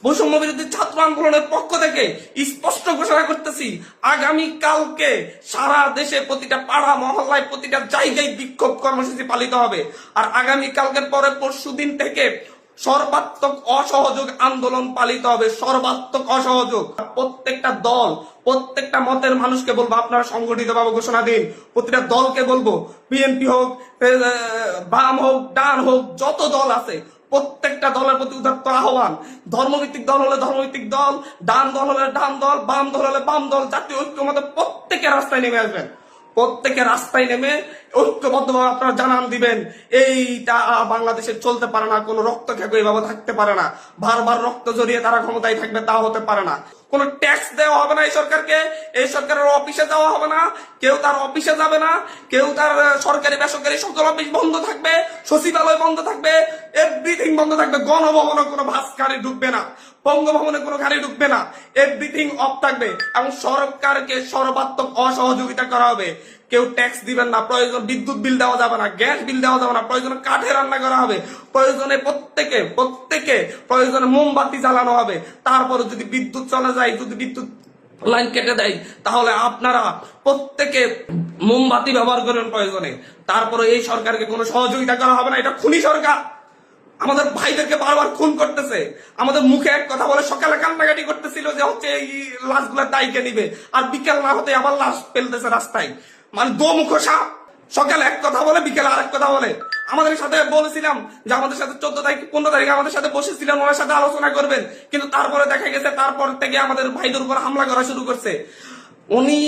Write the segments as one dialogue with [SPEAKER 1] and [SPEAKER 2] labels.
[SPEAKER 1] বৈষম্য বিরোধী ছাত্র আন্দোলনের পক্ষ থেকে স্পষ্ট ঘোষণা করতেছি, আগামী কালকে সারা দেশে প্রতিটা পাড়া মহল্লায় প্রতিটা জায়গায় বিক্ষোভ কর্মসূচি পালিত হবে। আর আগামী কালকের পরে পরশুদিন থেকে সর্বাত্মক অসহযোগ আন্দোলন পালিত হবে। সর্বাত্মক অসহযোগ। প্রত্যেকটা দল, প্রত্যেকটা মতের মানুষকে বলবো, আপনারা সংগঠিতভাবে ঘোষণা দিন। প্রতিটা দলকে বলবো, বিএনপি হোক, বাম হোক, ডান হোক, যত দল আছে প্রত্যেকটা দলের প্রতি উদাত্ত আহ্বান। ধর্মভিত্তিক দল হলে ধর্মভিত্তিক দল, ডান দল হলে ডান দল, বাম দল হলে বাম দল, জাতীয় ঐক্যমতে প্রত্যেকে রাস্তায় নেমে আসবেন। প্রত্যেকে রাস্তায় নেমে ঐক্যবদ্ধভাবে আপনারা জানান দিবেন, এইটা বাংলাদেশে চলতে পারে না। কোনো রক্ত খেকো এইভাবে থাকতে পারে না। বারবার রক্ত জড়িয়ে তারা ক্ষমতায় থাকবে, তা হতে পারে না। কোনো ট্যাক্স দেওয়া হবে না এই সরকারকে, এই সরকারের অফিসে যাওয়া হবে না, কেউ তার অফিসে যাবে না, কেউ তার সরকারি বেসরকারি সকল অফিস বন্ধ থাকবে, সচিবালয় বন্ধ থাকবে, এভরিথিং বন্ধ থাকবে। গণভবনে কোনো বাস গাড়ি ঢুকবে না, বঙ্গভবনে কোনো গাড়ি ঢুকবে না, এভরিথিং অফ থাকবে। এবং সরকারকে সর্বাত্মক অসহযোগিতা করা হবে। কেউ ট্যাক্স দিবেন না, প্রয়োজন বিদ্যুৎ বিল দেওয়া যাবে না, গ্যাস বিল দেওয়া যাবে না, প্রয়োজনে কাঠে রান্না করা হবে, প্রয়োজনে প্রত্যেকে প্রয়োজনে মোমবাতি জ্বালানো হবে। তারপরে যদি বিদ্যুৎ চলে যায়, যদি বিদ্যুৎ লাইন কেটে দেয়, তাহলে আপনারা প্রত্যেকে মোমবাতি ব্যবহার করবেন প্রয়োজনে। তারপরে এই সরকারকে কোনো সহযোগিতা করা হবে না। এটা খুনি সরকার। আমাদের ভাইদেরকে বারবার খুন করতেছে। আমাদের মুখে এক কথা বলে সকালে কান্নাকাটি করতেছিল যে হচ্ছে এই লাশগুলোর দায়কে নিবে, আর বিকেল না হতে আবার লাশ ফেলতেছে রাস্তায়। মানে দোমুখ সাপ। সকালে এক কথা বলে, বিকেলে আরেক কথা বলে। আমাদের সাথে বলেছিলাম যে আমাদের সাথে 14 তারিখ 15 তারিখে আমাদের সাথে বসেছিলেন, ওনার সাথে আলোচনা করবেন, কিন্তু তারপরে দেখা গেছে তারপর থেকে আমাদের ভাইদের উপর হামলা করা শুরু করছে। উনি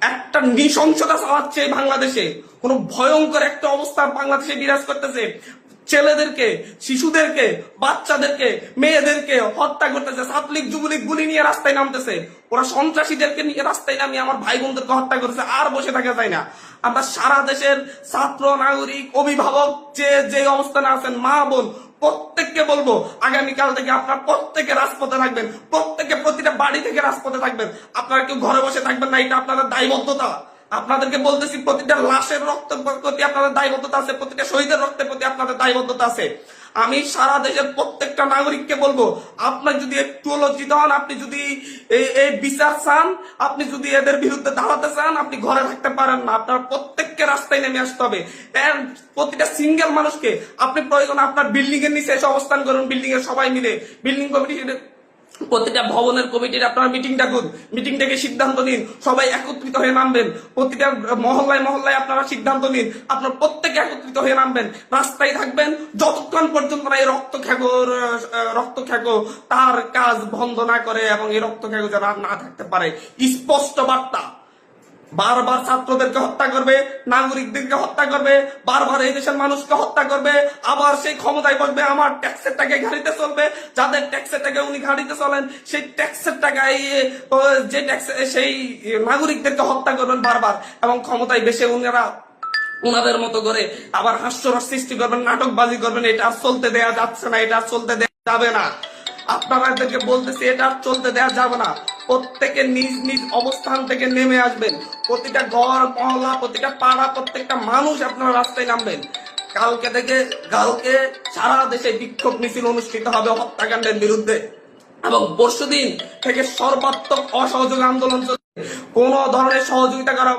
[SPEAKER 1] একটা নৃশংসতা চালাচ্ছে বাংলাদেশে। কোন ভয়ঙ্কর একটা অবস্থা বাংলাদেশে বিরাজ করতেছে। ছেলেদেরকে, শিশুদেরকে, বাচ্চাদেরকে, মেয়েদেরকে হত্যা করতেছে। ছাত্রলীগ, যুবলীগ গুলি নিয়ে রাস্তায় নামতেছে। ওরা সন্ত্রাসীদেরকে নিয়ে রাস্তায় নামিয়ে আমার ভাই বোনদেরকে হত্যা করেছে। আর বসে থাকা যায় না। আমরা সারা দেশের ছাত্র, নাগরিক, অভিভাবক যে অবস্থানে আছেন, মা বোন, প্রত্যেককে বলবো, আগামীকাল থেকে আপনারা প্রত্যেকে রাজপথে থাকবেন। প্রত্যেকে প্রতিটা বাড়ি থেকে রাজপথে থাকবেন। আপনারা কেউ ঘরে বসে থাকবেন না, এটা আপনাদের দায়বদ্ধতা। আপনাদেরকে বলতেছি, প্রতিটা লাশের রক্তের প্রতি আপনাদের দায়বদ্ধতা আছে, প্রতিটা শহীদের রক্তের প্রতি আপনাদের দায়বদ্ধতা আছে। আমি সারা দেশের প্রত্যেকটা নাগরিককে বলবো, আপনার যদি একটু লজ্জিত হন, আপনি যদি এই বিচার চান, আপনি যদি এদের বিরুদ্ধে দাঁড়াতে চান, আপনি ঘরে থাকতে পারেন না। আপনার প্রত্যেককে রাস্তায় নেমে আসতে হবে। প্রতিটা সিঙ্গেল মানুষকে আপনি প্রয়োজন আপনার বিল্ডিং এর নিচে এসে অবস্থান করুন। বিল্ডিং এর সবাই মিলে, বিল্ডিং কমিটি, প্রতিটা ভবনের কমিটির আপনারা মিটিং ডাকুন। মিটিং ডেকে সিদ্ধান্ত নিন, সবাই একত্রিত হয়ে নামবেন। প্রতিটা মহল্লায় মহল্লায় আপনারা সিদ্ধান্ত নিন, আপনারা প্রত্যেকে একত্রিত হয়ে নামবেন, রাস্তায় থাকবেন যতক্ষণ পর্যন্ত না এই রক্ত খেকো তার কাজ বন্ধ না করে, এবং এই রক্ত খেকো যেন আর না থাকতে পারে। স্পষ্ট বার্তা। বারবার ছাত্রদেরকে হত্যা করবে, নাগরিকদেরকে হত্যা করবে, বারবার এই দেশের মানুষকে হত্যা করবে, আবার সেই ক্ষমতায় বসবে, আমার ট্যাক্সের টাকায় গাড়িতে চলবে। যাদের ট্যাক্সের টাকায় উনি গাড়িতে চলেন, সেই ট্যাক্সের টাকায় যে ট্যাক্স, সেই নাগরিকদেরকে হত্যা করবেন বারবার, এবং ক্ষমতায় বেশে উনাদের মতো করে আবার হাস্যরস সৃষ্টি করবেন, নাটকবাজি করবেন। এটা আর চলতে দেয়া যাচ্ছে না, এটা আর চলতে দেয়া যাবে না। আপনাদেরকে বলতেছি, এটা আর চলতে দেয়া যাবে না। প্রত্যেকে নিজ নিজ অবস্থান থেকে নেমে আসবেন। প্রতিটা ঘর, মহল্লা, প্রতিটা পাড়া, প্রত্যেকটা মানুষ আপনারা রাস্তায় নামবেন। কালকে সারা দেশে বিক্ষোভ মিছিল অনুষ্ঠিত হবে হত্যাকাণ্ডের বিরুদ্ধে, এবং পরশুদিন থেকে সর্বাত্মক অসহযোগ আন্দোলন চলবে। কোন ধরনের সহযোগিতা করা